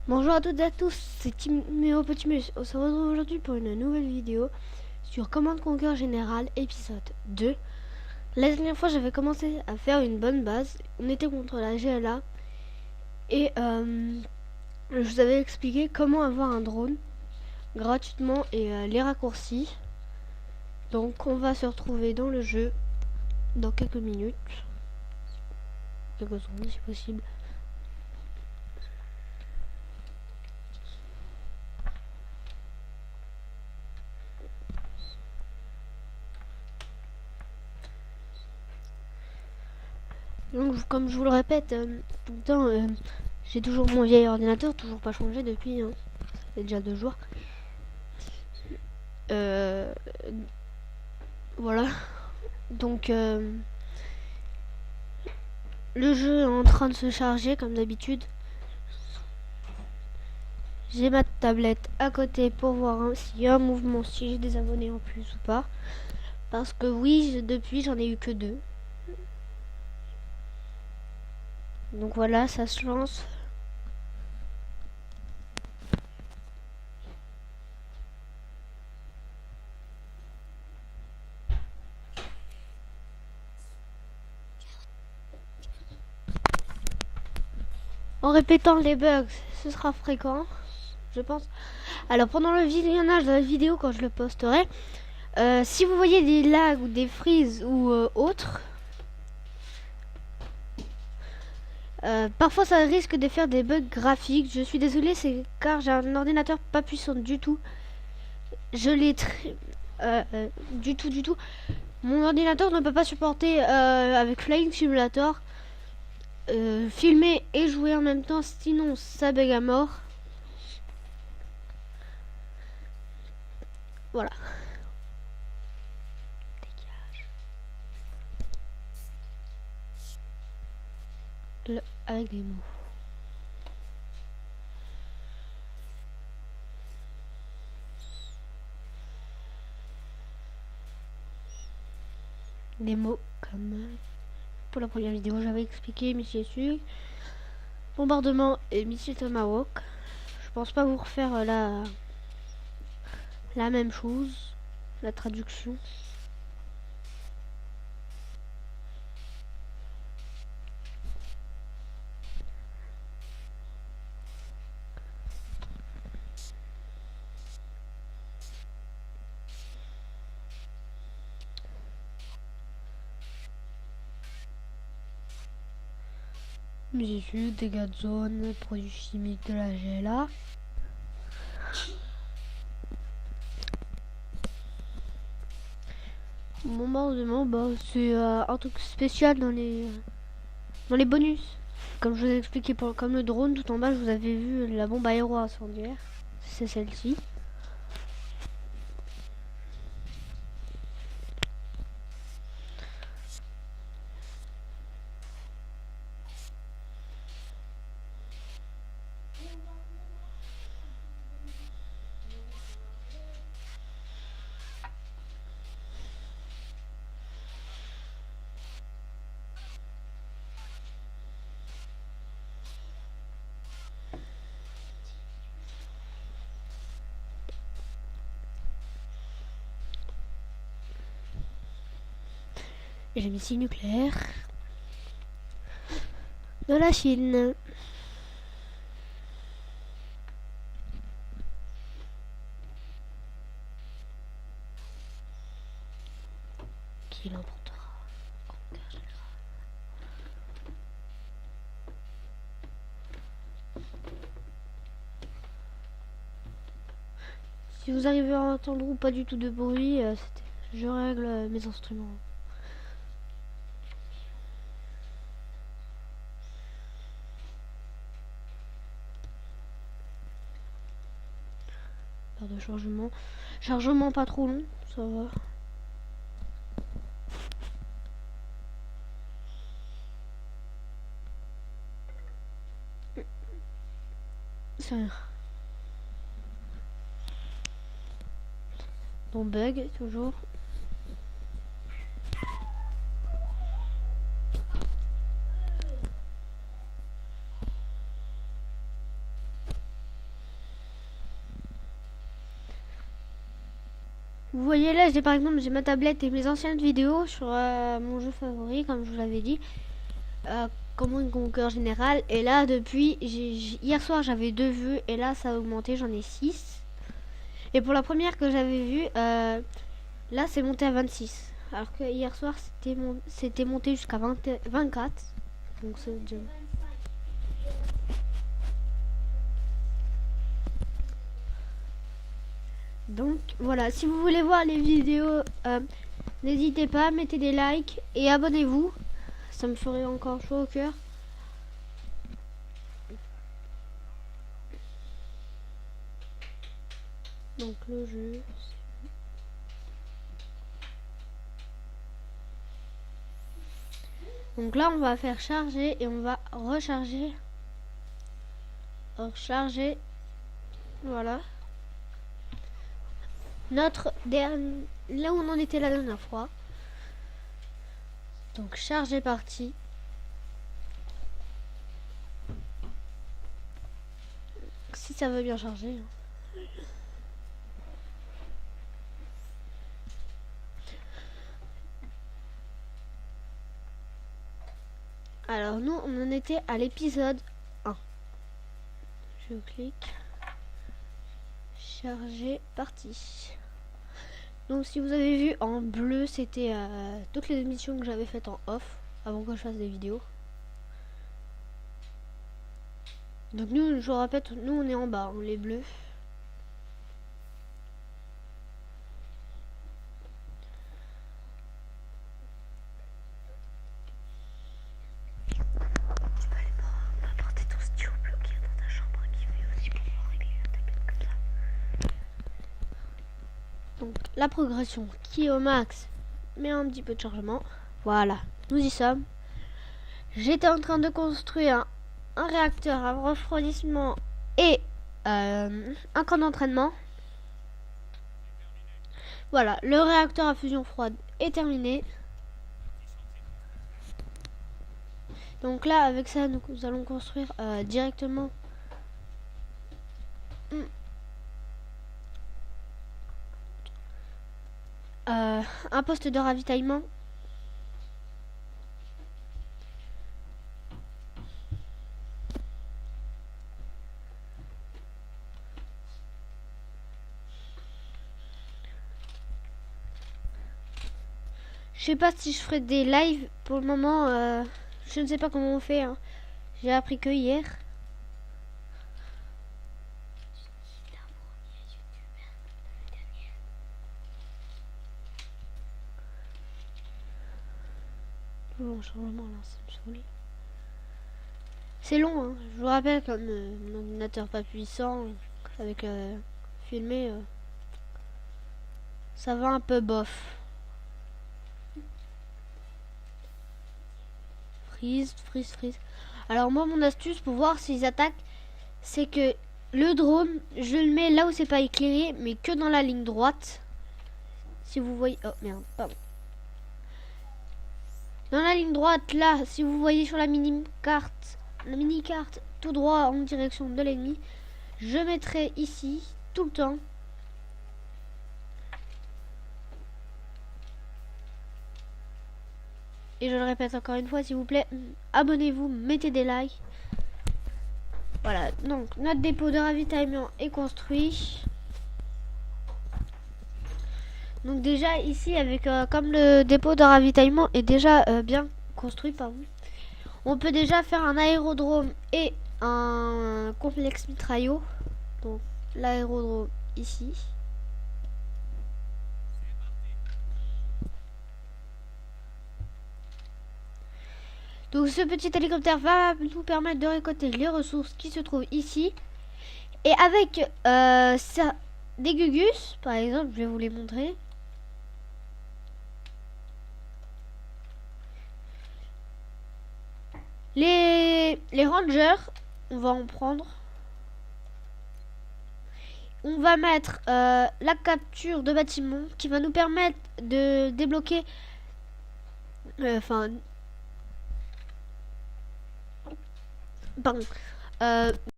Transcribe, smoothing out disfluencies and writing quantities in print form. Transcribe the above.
Bonjour à toutes et à tous, c'est Timéo Petimus. On se retrouve aujourd'hui pour une nouvelle vidéo sur Command Conquer Général épisode 2. La dernière fois j'avais commencé à faire une bonne base, on était contre la GLA et je vous avais expliqué comment avoir un drone gratuitement et les raccourcis. Donc on va se retrouver dans le jeu dans quelques minutes, quelques secondes si possible. Donc comme je vous le répète tout le temps, j'ai toujours mon vieil ordinateur, toujours pas changé depuis, ça fait déjà 2 jours. Voilà. Donc le jeu est en train de se charger comme d'habitude. J'ai ma tablette à côté pour voir s'il y a un mouvement, si j'ai des abonnés en plus ou pas. Parce que oui, depuis j'en ai eu que 2. Donc voilà, ça se lance. En répétant les bugs, ce sera fréquent, je pense. Alors pendant le visionnage de la vidéo, quand je le posterai, si vous voyez des lags ou des freezes ou autres, parfois ça risque de faire des bugs graphiques. Je suis désolée, c'est car j'ai un ordinateur pas puissant du tout. Je l'ai du tout. Mon ordinateur ne peut pas supporter avec Flying Simulator filmer et jouer en même temps, sinon ça bug à mort. Voilà. Avec des mots. Des mots comme pour la première vidéo j'avais expliqué missile Sug, bombardement et missile Tomahawk. Je pense pas vous refaire la même chose, la traduction. Missile, dégâts de zone, produits chimiques de la GLA. Bombardement, bah c'est un truc spécial dans les bonus. Comme je vous ai expliqué comme le drone, tout en bas je vous avais vu la bombe aéro incendiaire. C'est celle-ci. Et les missiles nucléaires de la Chine. Qui l'emportera. Si vous arrivez à entendre ou pas du tout de bruit, je règle mes instruments. Barre de chargement. Chargement pas trop long, ça va. Ça. Bon bug toujours. Vous voyez là, j'ai par exemple j'ai ma tablette et mes anciennes vidéos sur mon jeu favori, comme je vous l'avais dit, Command Conquer Général. Et là depuis hier soir j'avais 2 vues et là ça a augmenté, j'en ai 6. Et pour la première que j'avais vue, là c'est monté à 26. Alors que hier soir c'était monté jusqu'à 24. Donc c'est déjà... Donc voilà, si vous voulez voir les vidéos, n'hésitez pas, mettez des likes et abonnez-vous. Ça me ferait encore chaud au cœur. Donc le jeu... Donc là on va faire charger et on va recharger. Recharger. Voilà. Notre dernier... Là où on en était la dernière fois. Donc charge est parti. Si ça veut bien charger. Alors nous on en était à l'épisode 1. Je clique. Charger parti. Donc si vous avez vu en bleu, c'était toutes les émissions que j'avais faites en off avant que je fasse des vidéos. Donc nous, je vous répète, nous on est en bas, on est bleu. Donc la progression qui est au max, mais un petit peu de chargement. Voilà, nous y sommes. J'étais en train de construire un réacteur à refroidissement et un camp d'entraînement. Voilà, le réacteur à fusion froide est terminé. Donc là, avec ça, nous allons construire directement un poste de ravitaillement. Je sais pas si je ferai des lives pour le moment. Je ne sais pas comment on fait. Hein. J'ai appris que hier. Bon, changement là, ça me saoule. C'est long, hein. Je vous rappelle comme mon ordinateur pas puissant avec filmer, ça va un peu bof. Freeze. Alors moi mon astuce pour voir s'ils attaquent, c'est que le drone, je le mets là où c'est pas éclairé, mais que dans la ligne droite. Si vous voyez, oh merde, pardon. Dans la ligne droite, là, si vous voyez sur la mini-carte tout droit en direction de l'ennemi, je mettrai ici tout le temps. Et je le répète encore une fois, s'il vous plaît, abonnez-vous, mettez des likes. Voilà, donc notre dépôt de ravitaillement est construit. Donc déjà ici, avec comme le dépôt de ravitaillement est déjà bien construit, pardon, on peut déjà faire un aérodrome et un complexe mitraillot. Donc l'aérodrome ici. Donc ce petit hélicoptère va nous permettre de récolter les ressources qui se trouvent ici. Et avec ça, des gugus, par exemple, je vais vous les montrer. Les rangers, on va en prendre. On va mettre la capture de bâtiment qui va nous permettre de débloquer... pardon.